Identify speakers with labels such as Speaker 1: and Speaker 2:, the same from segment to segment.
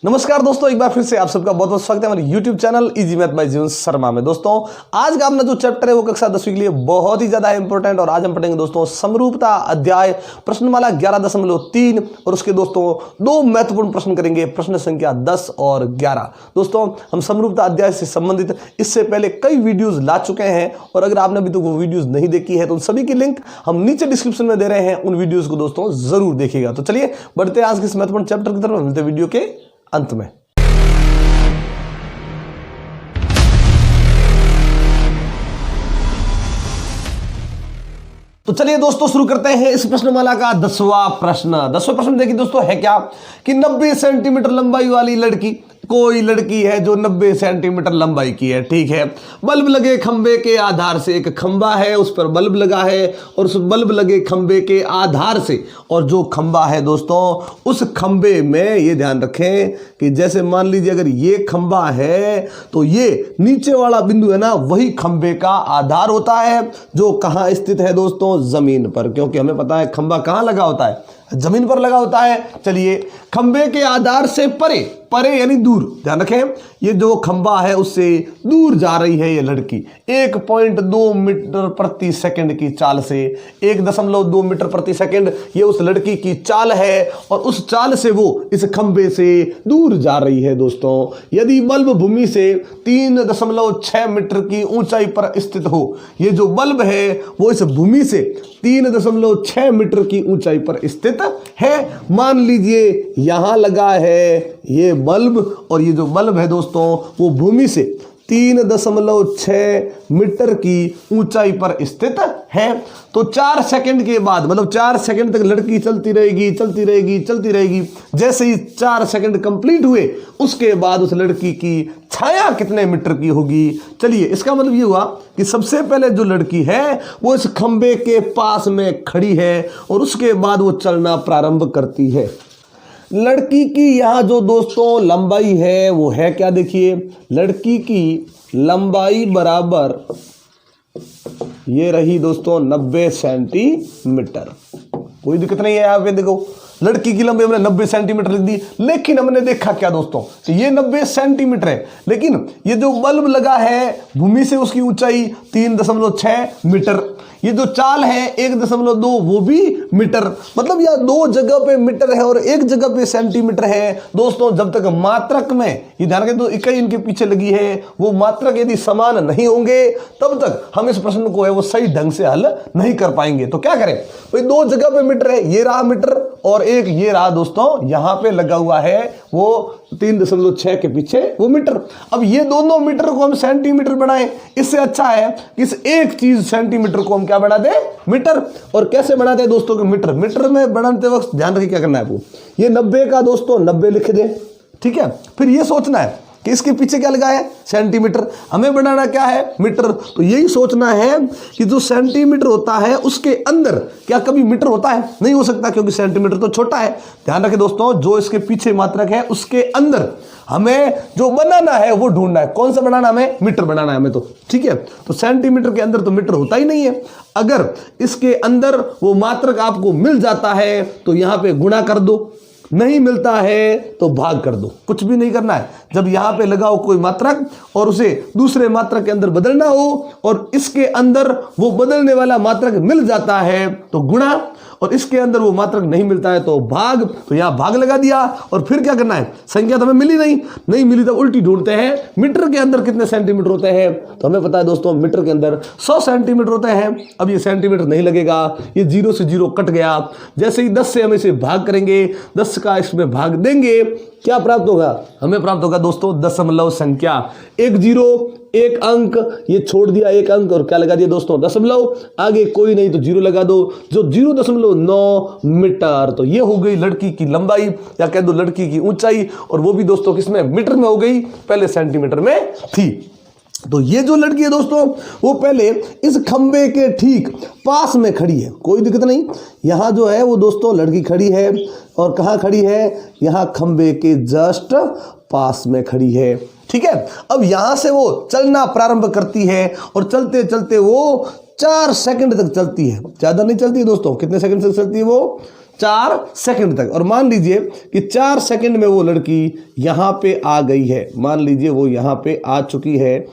Speaker 1: नमस्कार दोस्तों, एक बार फिर से आप सबका बहुत बहुत स्वागत है हमारे YouTube channel easy math bye जीवन शर्मा में। दोस्तों आज का अपना जो चैप्टर है वो कक्षा 10वीं के लिए बहुत ही ज्यादा इंपॉर्टेंट और आज हम पढ़ेंगे दोस्तों समरूपता अध्याय प्रश्नमाला 11.3 और उसके दोस्तों दो महत्वपूर्ण प्रश्न करेंगे, प्रश्न संख्या 10 और 11। दोस्तों हम समरूपता अध्याय से संबंधित इससे पहले कई वीडियोज ला चुके हैं और अगर आपने अभी तक वो वीडियोज नहीं देखी है तो उन सभी की लिंक हम नीचे डिस्क्रिप्शन में दे रहे हैं, उन वीडियोज को दोस्तों जरूर देखिएगा। तो चलिए बढ़ते हैं आज के इस महत्वपूर्ण चैप्टर की तरफ, मिलते हैं वीडियो के अंत में। तो चलिए दोस्तों शुरू करते हैं इस प्रश्नमाला का 10वां प्रश्न। 10वां प्रश्न देखिए दोस्तों है क्या कि 90 सेंटीमीटर लंबाई वाली लड़की, कोई लड़की है जो 90 सेंटीमीटर लंबाई की है, ठीक है। बल्ब लगे खंबे के आधार से, एक खंबा है उस पर बल्ब लगा है और उस बल्ब लगे खंबे के आधार से, और जो खंबा है दोस्तों उस खंबे में ये ध्यान रखें कि जैसे मान लीजिए अगर ये खंबा है तो ये नीचे वाला बिंदु है ना, वही खंबे का आधार होता है जो कहाँ स्थित है दोस्तों, जमीन पर, क्योंकि हमें पता है खंबा कहाँ लगा होता है, जमीन पर लगा होता है। चलिए खंबे के आधार से परे, परे यानी दूर, ध्यान रखें ये जो खंबा है उससे दूर जा रही है ये लड़की 1.2 मीटर प्रति सेकंड की चाल से, 1.2 मीटर प्रति सेकंड ये उस लड़की की चाल है और उस चाल से वो इस खंबे से दूर जा रही है। दोस्तों यदि बल्ब भूमि से 3.6 मीटर की ऊंचाई पर स्थित हो, ये जो बल्ब है वो इस भूमि से 3.6 मीटर की ऊंचाई पर स्थित है। मान लीजिए यहां लगा है ये बल्ब और ये जो बल्ब है दोस्तों वो भूमि से 3.6 मीटर की ऊंचाई पर स्थित है। तो 4 सेकंड के बाद, मतलब 4 सेकंड तक लड़की चलती रहेगी चलती रहेगी चलती रहेगी। जैसे ही 4 सेकंड कंप्लीट हुए उसके बाद उस लड़की की छाया कितने मीटर की होगी। चलिए इसका मतलब ये हुआ कि सबसे पहले जो लड़की है वो इस खंबे के पास में खड़ी है और उसके बाद वो चलना प्रारंभ करती है। लड़की की यहाँ जो दोस्तों लंबाई है वो है क्या, देखिए लड़की की लंबाई बराबर ये रही दोस्तों 90 सेंटीमीटर। कोई दिक्कत नहीं है, यहाँ पे देखो लड़की की लंबाई हमने 90 सेंटीमीटर लिख दी, लेकिन हमने देखा क्या दोस्तों कि ये 90 सेंटीमीटर है, लेकिन ये जो बल्ब लगा है भूमि से उसकी ऊंचाई 3.6 मीटर, ये जो चाल है 1.2 वो भी मीटर, मतलब यह दो जगह पे मीटर है और एक जगह पे सेंटीमीटर है। दोस्तों जब तक मात्रक में, ये ध्यान रखें तो इकाई इनके पीछे लगी है, वो मात्रक यदि समान नहीं होंगे तब तक हम इस प्रश्न को है वो सही ढंग से हल नहीं कर पाएंगे। तो क्या करें भाई, दो जगह पे मीटर है, ये रहा मीटर और एक ये रहा दोस्तों यहां पे लगा हुआ है वो 3.6 के पीछे वो मीटर। अब ये दोनों मीटर को हम सेंटीमीटर बनाएं, इससे अच्छा है कि इस एक चीज सेंटीमीटर को हम क्या बना दे, मीटर। और कैसे बनाते हैं दोस्तों कि मीटर, मीटर में बनाते वक्त ध्यान रखिए क्या करना है आपको, ये 90 का दोस्तों 90 लिख दे, ठीक है। फिर ये सोचना है कि इसके पीछे क्या लगा है, सेंटीमीटर, हमें बनाना क्या है, मीटर। तो यही सोचना है कि जो सेंटीमीटर होता है उसके अंदर क्या कभी मीटर होता है, नहीं हो सकता क्योंकि सेंटीमीटर तो छोटा है। ध्यान रखें दोस्तों जो इसके पीछे मात्रक है उसके अंदर हमें जो बनाना है वो ढूंढना है, कौन सा बनाना, हमें मीटर बनाना है हमें, तो ठीक है। तो सेंटीमीटर के अंदर तो मीटर होता ही नहीं है, अगर इसके अंदर वो मात्रक आपको मिल जाता है तो यहां पे गुणा कर दो, नहीं मिलता है तो भाग कर दो, कुछ भी नहीं करना है। जब यहां पे लगा हो कोई मात्रक और उसे दूसरे मात्रक के अंदर बदलना हो और इसके अंदर वो बदलने वाला मात्रक मिल जाता है तो गुणा, और इसके अंदर वो मात्रक नहीं मिलता है तो भाग। तो यहां भाग लगा दिया और फिर क्या करना है, संख्या तो हमें मिली नहीं मिली तो उल्टी ढूंढते हैं, मीटर के अंदर कितने सेंटीमीटर होते हैं। तो हमें पता है दोस्तों मीटर के अंदर 100 सेंटीमीटर होते हैं। अब ये सेंटीमीटर नहीं लगेगा, ये 0 से 0 कट गया। जैसे ही 10 से हम इसे भाग करेंगे, 10 का इसमें भाग देंगे, क्या प्राप्त होगा, हमें प्राप्त होगा दोस्तों दशमलव संख्या, 1 0 1 अंक, ये छोड़ दिया 1 अंक और क्या लगा दिया दोस्तों दशमलव, आगे कोई नहीं तो 0 लगा दो, जो 0.9 मीटर। तो ये हो गई लड़की की लंबाई या कह दो लड़की की ऊंचाई, और वो भी दोस्तों किसमें, मीटर में हो गई, पहले सेंटीमीटर में थी। तो ये जो लड़की है दोस्तों वो पहले इस खंबे के ठीक पास में खड़ी है, कोई दिक्कत नहीं। यहाँ जो है वो दोस्तों लड़की खड़ी है और कहाँ खड़ी है, यहाँ खंबे के जस्ट पास में खड़ी है, ठीक है। अब यहां से वो चलना प्रारंभ करती है और चलते चलते वो 4 सेकंड तक चलती है, ज्यादा नहीं चलती है दोस्तों। कितने सेकंड तक चलती है वो, 4 सेकंड तक। और मान लीजिए कि 4 सेकंड में वो लड़की यहाँ पे आ गई है, मान लीजिए वो यहाँ पे आ चुकी है,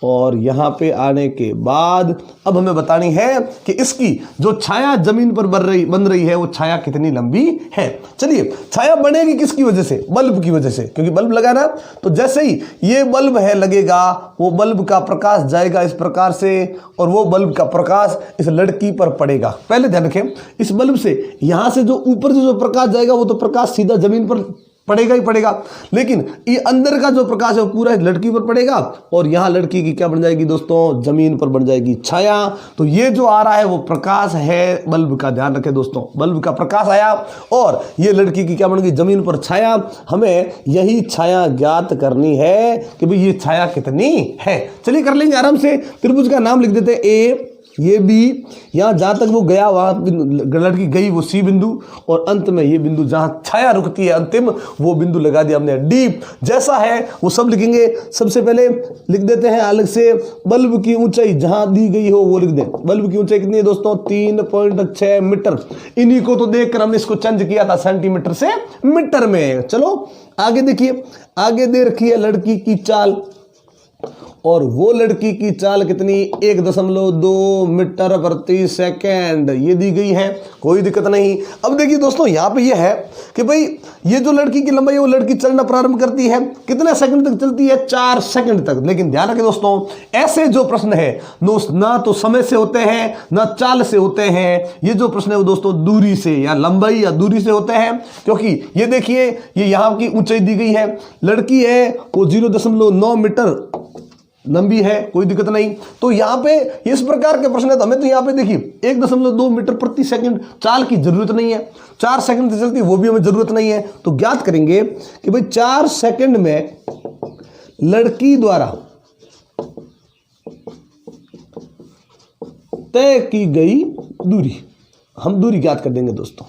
Speaker 1: और यहाँ पे आने के बाद अब हमें बतानी है कि इसकी जो छाया जमीन पर बन रही है वो छाया कितनी लंबी है। चलिए, छाया बनेगी किसकी वजह से? बल्ब की वजह से, क्योंकि बल्ब लगा ना, तो जैसे ही ये बल्ब है लगेगा, वो बल्ब का प्रकाश जाएगा इस प्रकार से, और वो बल्ब का प्रकाश इस लड़की पर पड़ेगा। पहले ध्यान रखें, इस बल्ब से यहाँ से जो ऊपर से जो प्रकाश जाएगा वो तो प्रकाश सीधा जमीन पर पड़ेगा ही पड़ेगा, लेकिन ये अंदर का जो प्रकाश है वो पूरा लड़की पर पड़ेगा, और यहाँ लड़की की क्या बन जाएगी दोस्तों? जमीन पर बन जाएगी छाया। तो ये जो आ रहा है वो प्रकाश है बल्ब का, ध्यान रखें दोस्तों, बल्ब का प्रकाश आया, और ये लड़की की क्या बन गई? जमीन पर छाया। हमें यही छाया ज्ञात करनी है कि भाई ये छाया कितनी है। चलिए कर लेंगे आराम से। त्रिभुज का नाम लिख देते हैं ए, ये बी, यहाँ जहां तक वो गया वहां लड़की गई वो सी बिंदु, और अंत में ये बिंदु जहां छाया रुकती है अंतिम, वो बिंदु लगा दिया हमने डी। जैसा है वो सब लिखेंगे। सबसे पहले लिख देते हैं अलग से, बल्ब की ऊंचाई जहां दी गई हो वो लिख दें। बल्ब की ऊंचाई कितनी है दोस्तों? 3.6 मीटर। इन्हीं को तो देखकर हमने इसको चेंज किया था सेंटीमीटर से मीटर में। चलो आगे देखिए, आगे दे रखी है लड़की की चाल, और वो लड़की की चाल कितनी? 1.2 मीटर प्रति सेकेंड ये दी गई है, कोई दिक्कत नहीं। अब देखिए दोस्तों, यहाँ पे ये है कि भाई ये जो लड़की की लंबाई है वो लड़की चलना प्रारंभ करती है, कितने सेकंड तक चलती है? 4 सेकंड तक। लेकिन ध्यान रखें दोस्तों, ऐसे जो प्रश्न है ना तो समय से होते हैं ना चाल से होते हैं, ये जो प्रश्न है वो दोस्तों दूरी से या लंबाई या दूरी से होते हैं। क्योंकि ये देखिए, ये यहाँ की ऊंचाई दी गई है, लड़की है वो 0.9 मीटर लंबी है, कोई दिक्कत नहीं। तो यहाँ पे इस प्रकार के प्रश्न है, तो हमें तो यहाँ पे देखिए 1.2 मीटर प्रति सेकंड चाल की जरूरत नहीं है, 4 सेकंड से चलती है वो भी हमें जरूरत नहीं है। तो ज्ञात करेंगे कि भाई 4 सेकंड में लड़की द्वारा तय की गई दूरी, हम दूरी ज्ञात कर देंगे दोस्तों।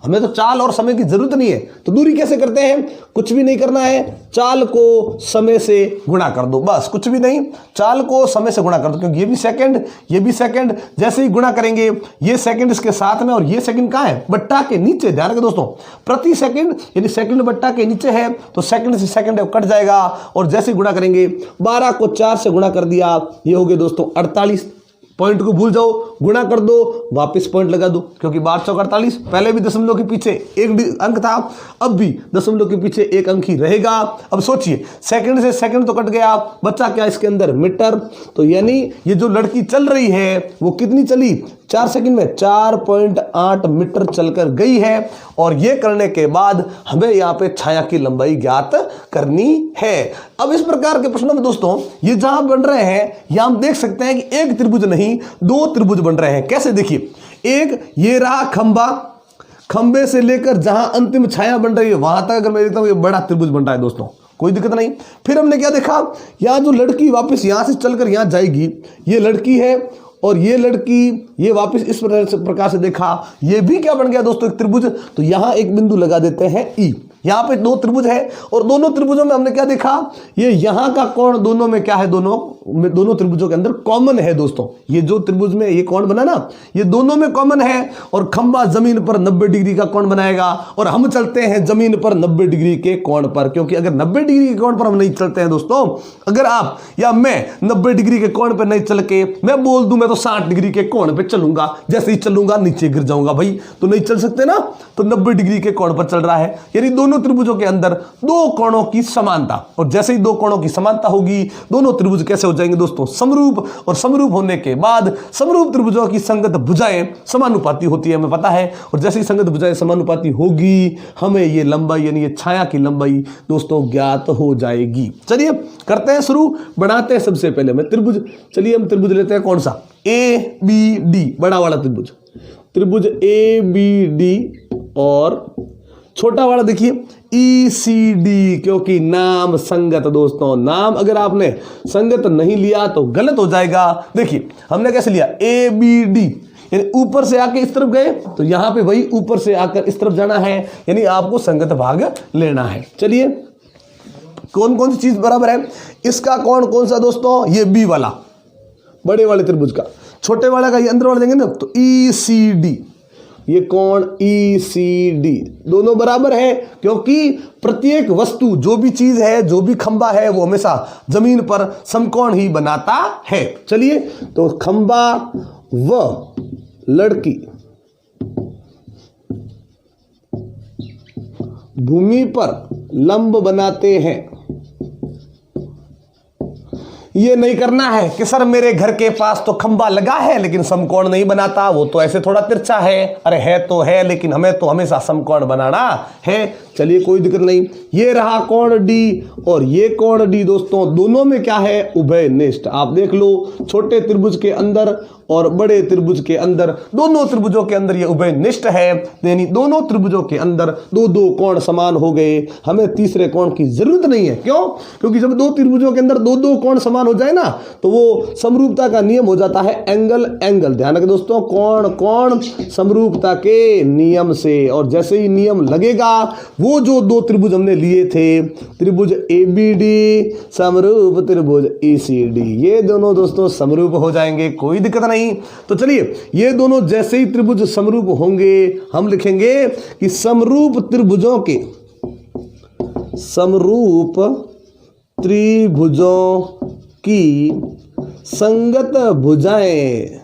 Speaker 1: हमें तो चाल और समय की जरूरत नहीं है, तो दूरी कैसे करते हैं? कुछ भी नहीं करना है, चाल को समय से गुणा कर दो, बस कुछ भी नहीं, चाल को समय से गुणा कर दो, क्योंकि ये भी सेकंड ये भी सेकंड, जैसे ही गुणा करेंगे ये सेकंड इसके साथ में, और ये सेकंड कहाँ है? बट्टा के नीचे। ध्यान रखें दोस्तों, प्रति सेकंड यानी सेकंड बट्टा के नीचे है, तो सेकंड से सेकंड कट जाएगा, और जैसे ही गुणा करेंगे 12 को 4 से गुणा कर दिया, ये हो गए दोस्तों 48। पॉइंट को भूल जाओ, गुणा कर दो, वापस पॉइंट लगा दो, क्योंकि 12 चौक 48, पहले भी दशमलव के पीछे एक अंक था, अब भी दशमलव के पीछे एक अंक ही रहेगा। अब सोचिए, सेकंड से सेकंड तो कट गया, बचा क्या इसके अंदर? मीटर। तो यानी ये जो लड़की चल रही है वो कितनी चली? 4 सेकंड में 4.8 मीटर चलकर गई है, और ये करने के बाद हमें यहाँ पे छाया की लंबाई ज्ञात करनी है। अब इस प्रकार के प्रश्नों में दोस्तों ये जहां बन रहे हैं, यहां हम देख सकते हैं कि एक त्रिभुज नहीं 2 त्रिभुज बन रहे हैं। कैसे? देखिए, एक ये रहा खंबा, खंबे से लेकर जहां अंतिम छाया बन रही है वहां तक अगर मैं देखता हूं ये बड़ा त्रिभुज बन रहा है दोस्तों, कोई दिक्कत नहीं। फिर हमने क्या देखा, यहाँ जो लड़की वापस यहां से चलकर यहां जाएगी, ये लड़की है, और ये लड़की ये वापस इस प्रकार से देखा, ये भी क्या बन गया दोस्तों? एक त्रिभुज। तो यहां एक बिंदु लगा देते हैं ई। यहाँ पे 2 त्रिभुज है, और दोनों त्रिभुजों में हमने क्या देखा? ये यहाँ का कोण दोनों में क्या है? दोनों त्रिभुजों के अंदर कॉमन है दोस्तों। ये जो त्रिभुज में ये कोण बना ना, ये दोनों में कॉमन है, और खंबा जमीन पर 90 डिग्री का कोण बनाएगा, और हम चलते हैं जमीन पर 90 डिग्री के कोण पर। क्योंकि अगर 90 डिग्री के कोण पर हम नहीं चलते हैं दोस्तों, अगर आप या मैं 90 डिग्री के कोण पर नहीं चल के मैं बोल दूं मैं तो 60 डिग्री के कोण पर चलूंगा, जैसे ही चलूंगा नीचे गिर जाऊंगा भाई, तो नहीं चल सकते ना। तो 90 डिग्री के कोण पर चल रहा है, यानी दोनों त्रिभुजों के अंदर 2 कोणों की समानता, और जैसे ही 2 कोणों की समानता होगी दोनों त्रिभुज कैसे हो जाएंगे दोस्तों? समरूप। और समरूप होने के बाद समरूप त्रिभुजों की संगत भुजाएं समानुपाती होती है, हमें पता है, और जैसे ही संगत भुजाएं समानुपाती होगी हमें ये लंबाई यानी ये छाया की लंबाई दोस्तों ज्ञात हो जाएगी। चलिए करते हैं शुरू, बनाते हैं सबसे पहले मैं त्रिभुज। चलिए हम त्रिभुज लेते हैं, कौन सा? ए बी डी, बड़ा वाला त्रिभुज, त्रिभुज ए बी डी, और छोटा वाला देखिए ECD, क्योंकि नाम संगत दोस्तों, नाम अगर आपने संगत नहीं लिया तो गलत हो जाएगा। देखिए हमने कैसे लिया? ABD, यानी ऊपर से आके इस तरफ गए, तो यहां पे वही ऊपर से आकर इस तरफ जाना है, यानी आपको संगत भाग लेना है। चलिए कौन कौन सी चीज बराबर है? इसका कौन सा दोस्तों? ये बी वाला, बड़े वाले त्रिभुज का। छोटे वाले का ये अंदर वाला देंगे ना, तो ECD। ये कोण ECD दोनों बराबर है, क्योंकि प्रत्येक वस्तु जो भी चीज है, जो भी खंबा है, वो हमेशा जमीन पर समकोण ही बनाता है। चलिए, तो खंबा व लड़की भूमि पर लंब बनाते हैं। ये नहीं करना है कि सर मेरे घर के पास तो खंबा लगा है लेकिन समकोण नहीं बनाता, वो तो ऐसे थोड़ा तिरछा है। अरे है तो है, लेकिन हमें तो हमेशा समकोण बनाना है। चलिए, कोई दिक्कत नहीं। ये रहा कोण D और ये कोण D दोस्तों, दोनों में क्या है? उभयनिष्ठ। आप देख लो, छोटे त्रिभुज के अंदर और बड़े त्रिभुज के अंदर, दोनों त्रिभुजों के अंदर ये उभयनिष्ठ है, यानी दोनों त्रिभुजों के अंदर दो दो कोण समान हो गए। हमें तीसरे कोण की जरूरत नहीं है। क्यों? क्योंकि जब दो त्रिभुजों के अंदर दो दो कोण समान हो जाए ना, तो वो समरूपता का नियम हो जाता है एंगल एंगल। ध्यान रखें दोस्तों, कोण कोण समरूपता के नियम से, और जैसे ही नियम लगेगा, वो जो दो त्रिभुज हमने लिए थे, त्रिभुज ABD समरूप त्रिभुज ECD, ये दोनों दोस्तों समरूप हो जाएंगे, कोई दिक्कत नहीं। तो चलिए, ये दोनों जैसे ही त्रिभुज समरूप होंगे, हम लिखेंगे कि समरूप त्रिभुजों के, समरूप त्रिभुजों की संगत भुजाएं।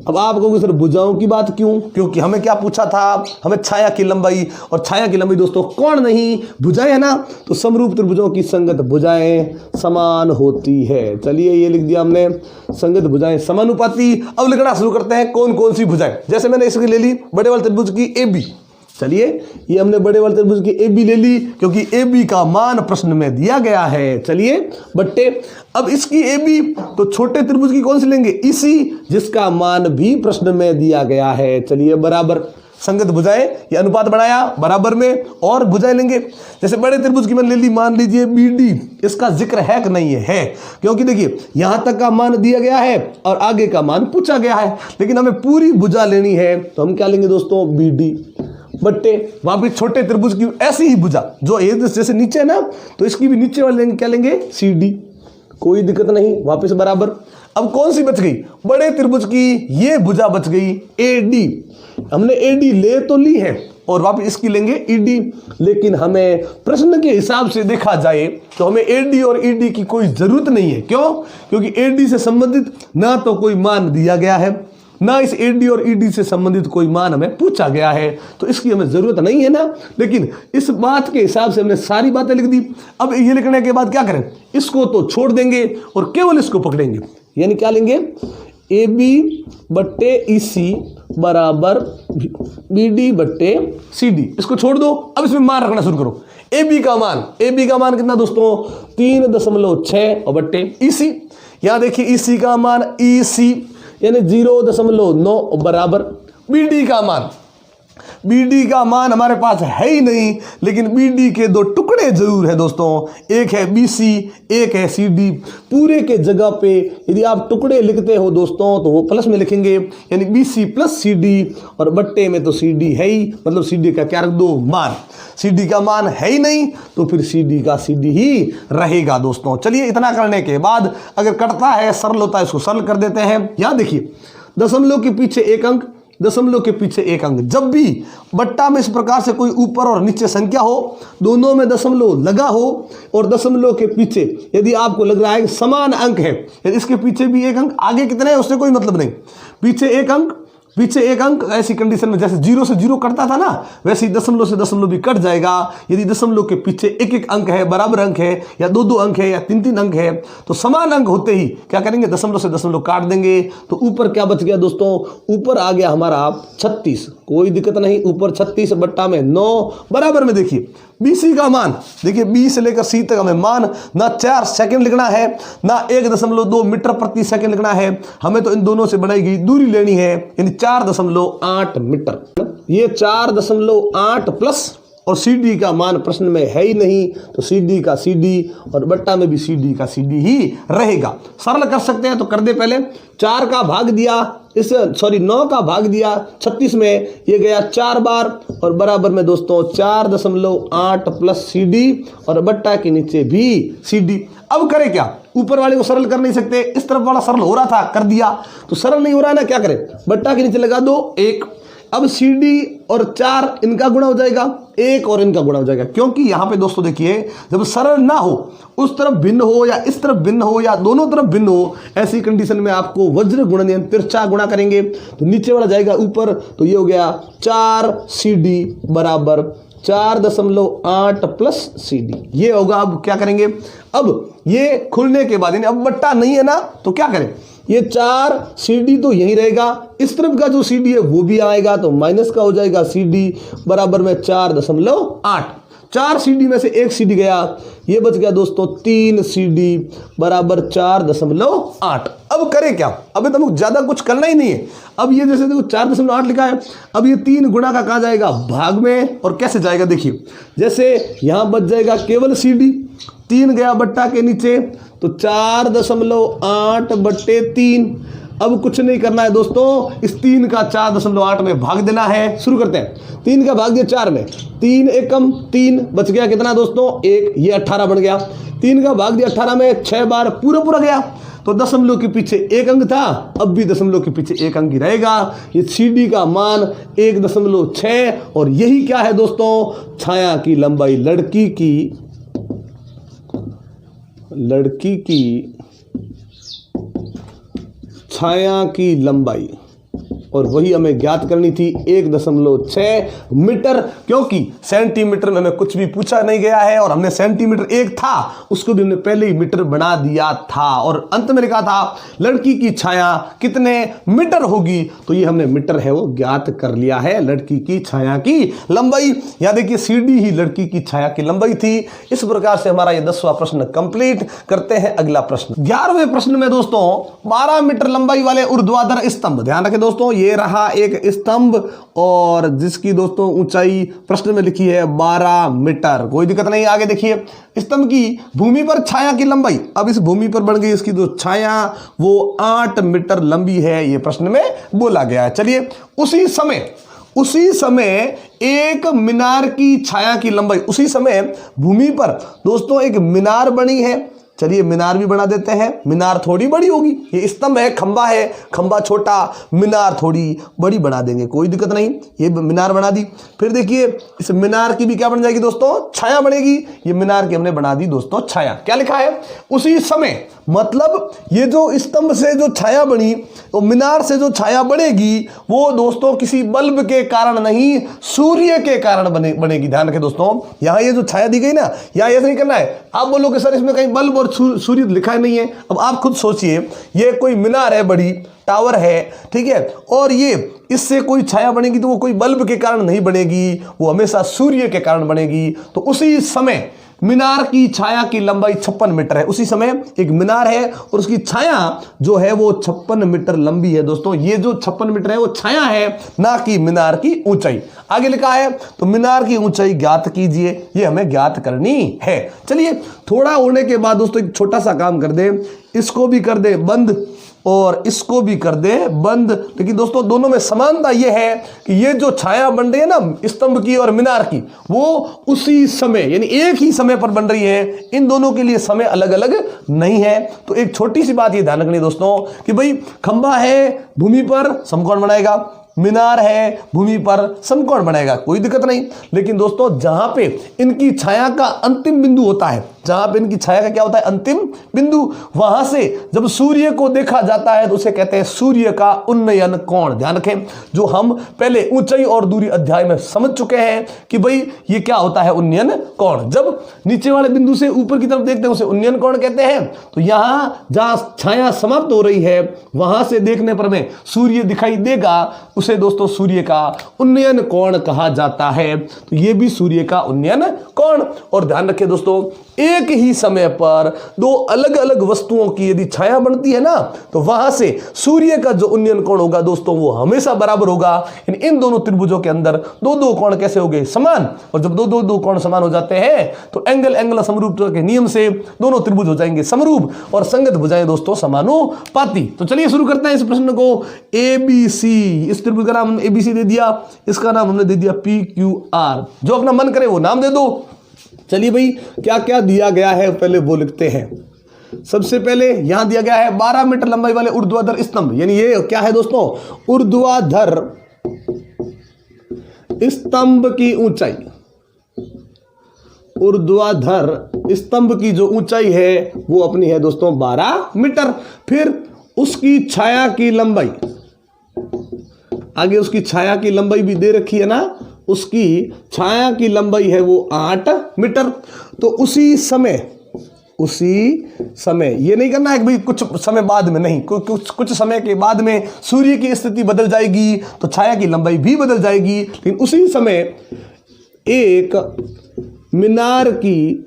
Speaker 1: अब आप कहोगे सर भुजाओं की बात क्यों? क्योंकि हमें क्या पूछा था? हमें छाया की लंबाई, और छाया की लंबाई दोस्तों कोण नहीं भुजाएं है ना, तो समरूप त्रिभुजों की संगत भुजाएं समान होती है। चलिए, ये लिख दिया हमने, संगत भुजाएं समानुपाती। अब लिखना शुरू करते हैं कौन कौन सी भुजाएं। जैसे मैंने इसकी ले ली बड़े वाले त्रिभुज की AB। चलिए, ये हमने बड़े वाले त्रिभुज की AB ले ली, क्योंकि AB का मान प्रश्न में दिया गया है। चलिए, बट्टे अब इसकी AB, तो छोटे त्रिभुज की कौन सी लेंगे? EC, जिसका मान भी प्रश्न में दिया गया है। चलिए, बराबर संगत भुजाएं, ये अनुपात बढ़ाया बराबर में, और भुजाएं लेंगे। जैसे बड़े त्रिभुज की मैंने ले ली, मान लीजिए BD, इसका जिक्र है कि नहीं है? क्योंकि देखिए यहां तक का मान दिया गया है और आगे का मान पूछा गया है, लेकिन हमें पूरी भुजा लेनी है, तो हम क्या लेंगे दोस्तों? BD बट्टे वहां पे छोटे त्रिभुज की ऐसी ही भुजा जो जैसे नीचे है ना, तो इसकी भी नीचे वाले लेंगे, क्या लेंगे? CD। कोई दिक्कत नहीं, वापस बराबर। अब कौन सी बच गई? बड़े त्रिभुज की ये भुजा बच गई AD। हमने AD ले तो ली है और वापस इसकी लेंगे ED, लेकिन हमें प्रश्न के हिसाब से देखा जाए तो हमें AD और ED की कोई जरूरत नहीं है। क्यों? क्योंकि AD से संबंधित ना तो कोई मान दिया गया है, ना इस AD और ED से संबंधित कोई मान हमें पूछा गया है, तो इसकी हमें जरूरत नहीं है ना। लेकिन इस बात के हिसाब से हमने सारी बातें लिख दी। अब ये लिखने के बाद क्या करें? इसको तो छोड़ देंगे और केवल इसको पकड़ेंगे, यानी क्या लेंगे? AB बट्टे EC बराबर BD बट्टे CD। इसको छोड़ दो, अब इसमें मान रखना शुरू करो। AB का मान कितना दोस्तों? 3.6 और बट्टे EC। यहां देखिए EC का मान EC यानी 0.9 बराबर BD का मान हमारे पास है ही नहीं, लेकिन BD के दो टुकड़े जरूर है दोस्तों, एक है BC, एक है CD। पूरे के जगह पे यदि आप टुकड़े लिखते हो दोस्तों तो वो प्लस में लिखेंगे, यानी BC प्लस CD, और बट्टे में तो CD है ही, मतलब CD का क्या रख दो? मान। CD का मान है ही नहीं, तो फिर CD का CD ही रहेगा दोस्तों। चलिए, इतना करने के बाद अगर कटता है, सरल होता है, इसको सरल कर देते हैं। यहां देखिए, दशमलव के पीछे एक अंक, दशमलव के पीछे एक अंक। जब भी बट्टा में इस प्रकार से कोई ऊपर और नीचे संख्या हो, दोनों में दशमलव लगा हो, और दशमलव के पीछे यदि आपको लग रहा है कि समान अंक है, यदि इसके पीछे भी एक अंक, आगे कितने हैं उससे कोई मतलब नहीं, पीछे एक अंक, ऐसी कंडीशन में जैसे 0 से 0 कटता था ना, वैसे ही दशमलव से दशमलव भी कट जाएगा। यदि दशमलव के पीछे एक एक अंक है, बराबर अंक है, या दो दो अंक है, या तीन तीन अंक है, तो समान अंक होते ही क्या करेंगे? दशमलव से दशमलव काट देंगे। तो ऊपर क्या बच गया दोस्तों? ऊपर आ गया हमारा 36। कोई दिक्कत नहीं, ऊपर 36 बट्टा में 9 बराबर में। देखिए BC का मान, देखिए B से लेकर C तक हमें मान ना 4 सेकंड लिखना है, ना 1.2 मीटर प्रति सेकंड लिखना है, हमें तो इन दोनों से बनाई गई दूरी लेनी है, यानी 4.8 मीटर। ये 4.8 प्लस, और CD का मान प्रश्न में है ही नहीं, तो CD का CD, और बट्टा में भी CD का CD ही रहेगा। सरल कर सकते हैं तो कर दे। पहले 4 का भाग दिया, 9 का भाग दिया 36 में, ये गया 4 बार, और बराबर में दोस्तों 4.8 प्लस CD, और बट्टा के नीचे भी CD। अब करें क्या? ऊपर वाले को सरल कर नहीं सकते, इस तरफ वाला सरल हो रहा था, कर दिया। तो सरल नहीं हो रहा है ना, क्या करें? बट्टा के नीचे लगा दो 1, अब CD और 4 इनका गुणा हो जाएगा, 1 और इनका गुणा हो जाएगा, क्योंकि यहां पे दोस्तों देखिए जब सरल ना हो, उस तरफ भिन्न हो या इस तरफ भिन्न हो या दोनों तरफ भिन्न हो, ऐसी कंडीशन में आपको वज्र गुणन यानी तिरछा गुणा करेंगे तो नीचे वाला जाएगा ऊपर, तो ये हो गया 4CD बराबर 4.8 प्लस CD, ये होगा। अब क्या करेंगे, अब ये खुलने के बाद अब बट्टा नहीं है ना, तो क्या करें, ये 4CD तो यही रहेगा, इस तरफ का जो CD है वो भी आएगा, तो माइनस का हो जाएगा CD बराबर में 4.8, 4CD में से 1 CD गया, ये बच गया दोस्तों 3CD बराबर 4.8। अब करें क्या, अब तो ज्यादा कुछ करना ही नहीं है। अब ये जैसे देखो 4.8 लिखा है, अब ये 3 गुणा का कहा जाएगा भाग में, और कैसे जाएगा देखिए, जैसे यहां बच जाएगा केवल CD, 3 गया बट्टा के नीचे, तो 4.8 बट्टे 3। अब कुछ नहीं करना है दोस्तों, इस 3 का 4.8 में भाग देना है। शुरू करते हैं, 3 का भाग दिया 4 में, 3 एकम 3, बच गया कितना दोस्तों 1, ये 18 बन गया। 3 का भाग दिया 18 में 6 बार पूरा गया, तो दशमलव के पीछे 1 अंक था, अब भी दशमलव के पीछे 1 अंक ही रहेगा। ये CD का मान 1.6, और यही क्या है दोस्तों, छाया की लंबाई, लड़की की छाया की लंबाई, और वही हमें ज्ञात करनी थी 1.6 मीटर, क्योंकि सेंटीमीटर में हमें कुछ भी पूछा नहीं गया है, और हमने सेंटीमीटर 1 था उसको भी हमने पहले ही मीटर बना दिया था, और अंत में लिखा था लड़की की छाया कितने मीटर होगी, तो ये हमने मीटर है वो ज्ञात कर लिया है, लड़की की छाया की लंबाई। यहां देखिए CD ही लड़की की छाया की लंबाई थी। इस प्रकार से हमारा ये 10वां प्रश्न कंप्लीट करते हैं। अगला प्रश्न 11वें प्रश्न में दोस्तों 12 मीटर लंबाई वाले ऊर्ध्वाधर स्तंभ, ध्यान रखें दोस्तों, ये रहा एक स्तंभ और जिसकी दोस्तों ऊंचाई प्रश्न में लिखी है 12 मीटर, कोई दिक्कत नहीं। आगे देखिए, स्तंभ की भूमि पर छाया की लंबाई, अब इस भूमि पर बन गई इसकी जो छाया वो 8 मीटर लंबी है, ये प्रश्न में बोला गया है। चलिए, उसी समय एक मीनार की छाया की लंबाई, उसी समय भूमि पर दोस्तों एक मीनार बनी है, चलिए मीनार भी बना देते हैं, मीनार थोड़ी बड़ी होगी, ये स्तंभ है, खंबा छोटा, मीनार थोड़ी बड़ी बना देंगे, कोई दिक्कत नहीं, ये मीनार बना दी। फिर देखिए इस मीनार की भी क्या बन जाएगी दोस्तों, छाया बनेगी, ये मीनार की हमने बना दी दोस्तों छाया। क्या लिखा है, उसी समय, मतलब ये जो स्तंभ से जो छाया बनी, तो मीनार से जो छाया बनेगी वो दोस्तों किसी बल्ब के कारण नहीं, सूर्य के कारण बनेगी। ध्यान रखें दोस्तों, यहां ये जो छाया दी गई ना, यहां ऐसा नहीं करना है, आप बोलोगे सर इसमें कहीं बल्ब और सूर्य लिखा नहीं है। अब आप खुद सोचिए, ये कोई मीनार है, बड़ी टावर है, ठीक है, और ये इससे कोई छाया बनेगी तो वो कोई बल्ब के कारण नहीं बनेगी, वो हमेशा सूर्य के कारण बनेगी। तो उसी समय मीनार की छाया की लंबाई 56 मीटर है। उसी समय एक मीनार है और उसकी छाया जो है वो 56 मीटर लंबी है दोस्तों। ये जो 56 मीटर है वो छाया है, ना कि मीनार की ऊंचाई। आगे लिखा है तो मीनार की ऊंचाई ज्ञात कीजिए, ये हमें ज्ञात करनी है। चलिए, थोड़ा होने के बाद दोस्तों एक छोटा सा काम कर दे, इसको भी कर दे बंद और इसको भी कर दे बंद। लेकिन दोस्तों दोनों में समानता यह है कि ये जो छाया बन रही है ना स्तंभ की और मीनार की, वो उसी समय यानी एक ही समय पर बन रही है, इन दोनों के लिए समय अलग अलग नहीं है। तो एक छोटी सी बात ये ध्यान रखनी दोस्तों कि भाई खंबा है, भूमि पर समकोण बनाएगा, मीनार है, भूमि पर समकोण बनाएगा, कोई दिक्कत नहीं। लेकिन दोस्तों जहां पे इनकी छाया का अंतिम बिंदु होता है, जहां पे इनकी छाया का क्या होता है अंतिम बिंदु, वहां से जब सूर्य को देखा जाता है तो उसे कहते हैं सूर्य का उन्नयन कोण। ध्यान रखें, जो हम पहले ऊंचाई और दूरी अध्याय में समझ चुके हैं कि भाई ये क्या होता है उन्नयन कोण। जब नीचे वाले बिंदु से ऊपर की तरफ देखते हैं उसे उन्नयन कोण कहते हैं। तो यहां जहां छाया समाप्त हो रही है वहां से देखने पर हमें सूर्य दिखाई देगा, उसे दोस्तों सूर्य का उन्नयन कोण कहा जाता है। तो ये भी सूर्य का उन्नयन कोण। और ध्यान रखें दोस्तों, एक ही समय पर दो अलग अलग वस्तुओं की यदि छाया बनती है ना, तो वहां से सूर्य का जो उन्नयन कोण होगा दोस्तों वो हमेशा बराबर होगा। इन दोनों त्रिभुजों के अंदर दो दो कोण कैसे हो गए समान, और जब दो दो कोण समान हो जाते हैं तो एंगल समरूपता के नियम से दोनों त्रिभुज हो जाएंगे समरूप और संगत भुजाएं दोस्तों समानुपाती। तो चलिए शुरू करते हैं इस प्रश्न को। ABC, इस त्रिभुज का नाम ABC दे दिया, इसका नाम हमने दे दिया PQR, जो अपना मन करे वो नाम दे दो। चलिए भाई क्या क्या दिया गया है पहले वो लिखते हैं। सबसे पहले यहां दिया गया है 12 मीटर लंबाई वाले ऊर्ध्वाधर स्तंभ, यानी ये क्या है दोस्तों ऊर्ध्वाधर स्तंभ की ऊंचाई, ऊर्ध्वाधर स्तंभ की जो ऊंचाई है वो अपनी है दोस्तों 12 मीटर। फिर उसकी छाया की लंबाई, आगे उसकी छाया की लंबाई भी दे रखी है ना, उसकी छाया की लंबाई है वो 8 मीटर। तो उसी समय ये नहीं करना है कि भाई कुछ समय बाद में, नहीं, कुछ समय के बाद में सूर्य की स्थिति बदल जाएगी तो छाया की लंबाई भी बदल जाएगी, लेकिन उसी समय एक मीनार की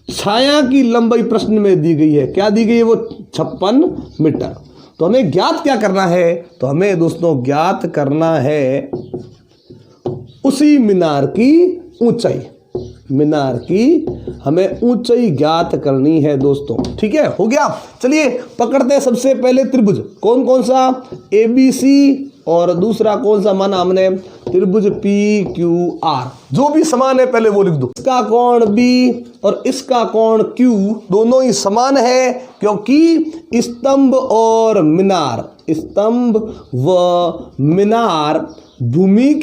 Speaker 1: छाया की लंबाई प्रश्न में दी गई है। क्या दी गई है? वो 56 मीटर। तो हमें ज्ञात क्या करना है? तो हमें दोस्तों ज्ञात करना है उसी मीनार की ऊंचाई, मीनार की हमें ऊंचाई ज्ञात करनी है दोस्तों। ठीक है, हो गया। चलिए पकड़ते हैं सबसे पहले त्रिभुज। कौन कौन सा? ABC और दूसरा कौन सा माना हमने? त्रिभुज PQR। जो भी समान है पहले वो लिख दो। इसका कोण B और इसका कोण Q दोनों ही समान है, क्योंकि स्तंभ और मीनार, स्तंभ व मीनार भूमि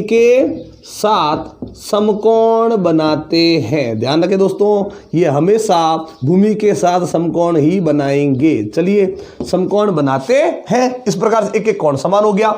Speaker 1: के साथ समकोण बनाते हैं। ध्यान रखें दोस्तों, ये हमेशा भूमि के साथ समकोण ही बनाएंगे। चलिए, समकोण बनाते हैं। इस प्रकार से एक एक कोण समान हो गया।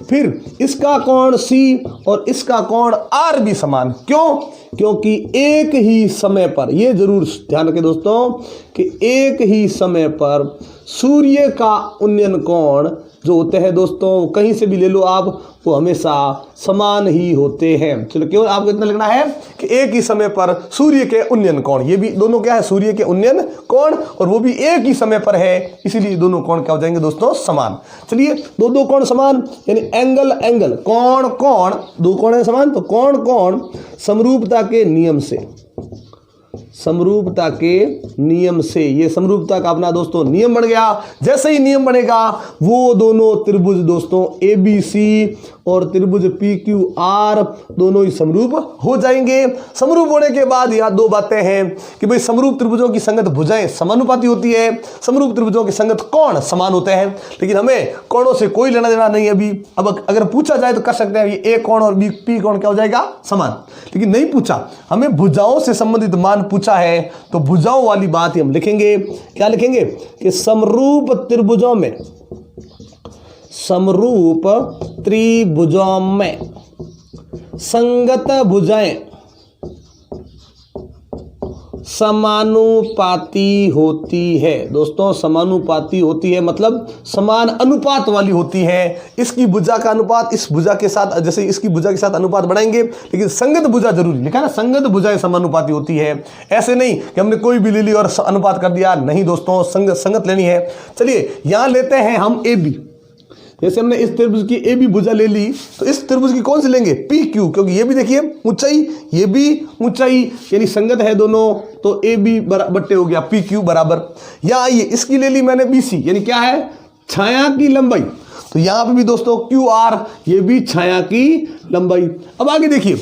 Speaker 1: फिर इसका कोण C और इसका कोण R भी समान। क्यों? क्योंकि एक ही समय पर, ये जरूर ध्यान रखें दोस्तों, कि एक ही समय पर सूर्य का उन्नयन कोण जो होते हैं दोस्तों, कहीं से भी ले लो आप, वो हमेशा समान ही होते हैं। चलो, केवल आपको इतना लिखना है कि एक ही समय पर सूर्य के उन्नयन कोण, ये भी दोनों क्या है? सूर्य के उन्नयन कोण, और वो भी एक ही समय पर है, इसीलिए दोनों कोण क्या हो जाएंगे दोस्तों? समान। चलिए, दो कोण समान यानी एंगल कोण दो कोण है समान, तो कोण समरूपता के नियम से, ये समरूपता का अपना दोस्तों नियम बन गया। जैसे ही नियम बनेगा वो दोनों त्रिभुज दोस्तों ABC और त्रिभुज PQR दोनों ही समरूप हो जाएंगे। समरूप होने के बाद यहाँ दो बातें हैं कि भाई समरूप त्रिभुजों की संगत भुजाएं समानुपाती होती है, समरूप त्रिभुजों के संगत कोण समान होते हैं, लेकिन हमें कोणों से कोई लेना देना नहीं अभी। अब अगर पूछा जाए तो कर सकते हैं ये A कोण और B कोण क्या हो जाएगा? समान। लेकिन नहीं पूछा, हमें भुजाओं से संबंधित मान पूछा है, तो भुजाओं वाली बात ही हम लिखेंगे। क्या लिखेंगे? कि समरूप त्रिभुजों में, समरूप त्रिभुजों में संगत भुजाएं समानुपाती होती है। दोस्तों, समानुपाती होती है मतलब समान अनुपात वाली होती है। इसकी भुजा का अनुपात इस भुजा के साथ, जैसे इसकी भुजा के साथ अनुपात बढ़ाएंगे, लेकिन संगत भुजा जरूरी लिखा ना, संगत भुजाएं समानुपाती होती है। ऐसे नहीं कि हमने कोई भी ले ली और अनुपात कर दिया, नहीं दोस्तों, संगत लेनी है। चलिए, यहां लेते हैं हम AB। जैसे हमने इस त्रिभुज की AB भुजा ले ली, तो इस त्रिभुज की कौन सी लेंगे? PQ, क्योंकि ये भी देखिए ऊंचाई, ये भी ऊंचाई, यानी संगत है दोनों, तो AB बट्टे हो गया PQ बराबर। या आइए इसकी ले ली मैंने BC, यानी क्या है? छाया की लंबाई। तो यहां पे भी दोस्तों QR, ये भी छाया की लंबाई। अब आगे देखिए,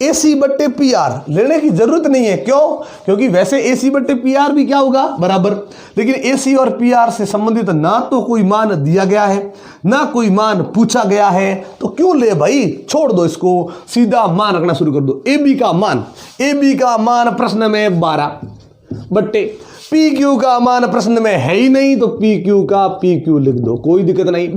Speaker 1: AC बट्टे PR लेने की जरूरत नहीं है। क्यों? क्योंकि वैसे AC बट्टे PR भी क्या होगा? बराबर। लेकिन AC और PR से संबंधित ना तो कोई मान दिया गया है, ना कोई मान पूछा गया है, तो क्यों ले भाई? छोड़ दो इसको, सीधा मान रखना शुरू कर दो। AB का मान प्रश्न में 12 बट्टे PQ का मान प्रश्न में है ही नहीं, तो PQ का PQ लिख दो, कोई दिक्कत नहीं।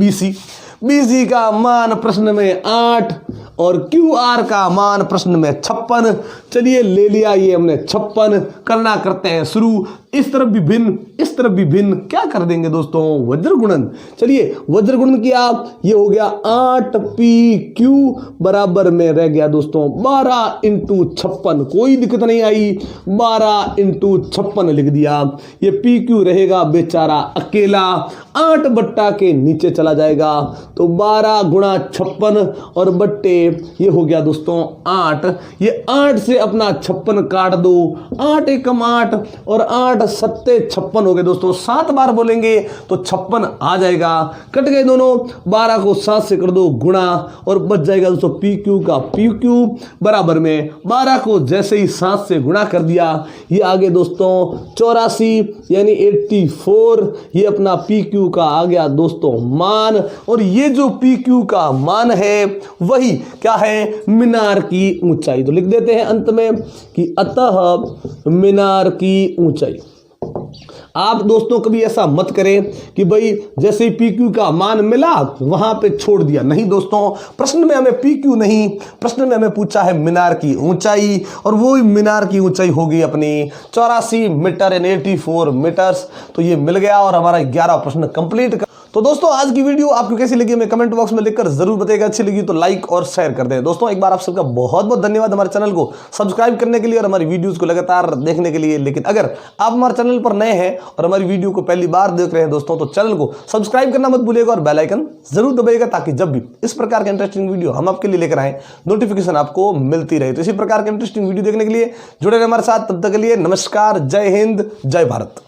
Speaker 1: BC का मान प्रश्न में 8 और QR का मान प्रश्न में 56। चलिए, ले लिया ये हमने 56। करना करते हैं शुरू। इस तरफ भी भिन्न, इस तरफ भी भिन्न, क्या कर देंगे दोस्तों? वज्र गुणन। चलिए, वज्र गुणन किया, ये हो गया 8PQ बराबर में रह गया दोस्तों 12 × 56। कोई दिक्कत नहीं आई, 12 × 56 लिख दिया। ये PQ रहेगा बेचारा अकेला, 8 बट्टा के नीचे चला जाएगा, तो 12 × 56 और बट्टे ये हो गया दोस्तों 8। ये 8 से अपना 56 काट दो, 8 × 8 और 8 सत्ते 56 हो गए दोस्तों। 7 बार बोलेंगे तो 56 आ जाएगा। कट गए दोनों, 12 को 7 से कर दो गुणा और बच जाएगा दोस्तों पी क्यू का पी क्यू बराबर में 12 को जैसे ही 7 से गुणा कर दिया, ये आगे दोस्तों 84 यानी 84, ये अपना पी क्यू का आ गया दोस्तों मान। और ये जो पी क्यू का मान है वही क्या है, मीनार की ऊंचाई। तो लिख देते हैं अंत में कि अतः मीनार की ऊंचाई। आप दोस्तों कभी ऐसा मत करें कि भाई जैसे ही पी क्यू का मान मिला वहां पे छोड़ दिया। नहीं दोस्तों, प्रश्न में हमें पी क्यू नहीं, प्रश्न में हमें पूछा है मीनार की ऊंचाई, और वो मीनार की ऊंचाई होगी अपनी 84 मीटर एंड 84 मीटर्स। तो ये मिल गया और हमारा 11 प्रश्न कंप्लीट। तो दोस्तों आज की वीडियो आपको कैसी लगी हमें कमेंट बॉक्स में लिखकर जरूर बताइएगा। अच्छी लगी तो लाइक और शेयर कर दें। दोस्तों एक बार आप सबका बहुत बहुत धन्यवाद हमारे चैनल को सब्सक्राइब करने के लिए और हमारी वीडियोस को लगातार देखने के लिए। लेकिन अगर आप हमारे चैनल पर नए हैं और हमारी वीडियो को पहली बार देख रहे हैं दोस्तों, तो चैनल को सब्सक्राइब करना मत भूलिएगा और बेल आइकन जरूर दबाइएगा, ताकि जब भी इस प्रकार के इंटरेस्टिंग वीडियो हम आपके लिए लेकर आए नोटिफिकेशन आपको मिलती रहे। तो इसी प्रकार के इंटरेस्टिंग वीडियो देखने के लिए जुड़े रहे हमारे साथ। तब तक के लिए नमस्कार, जय हिंद, जय भारत।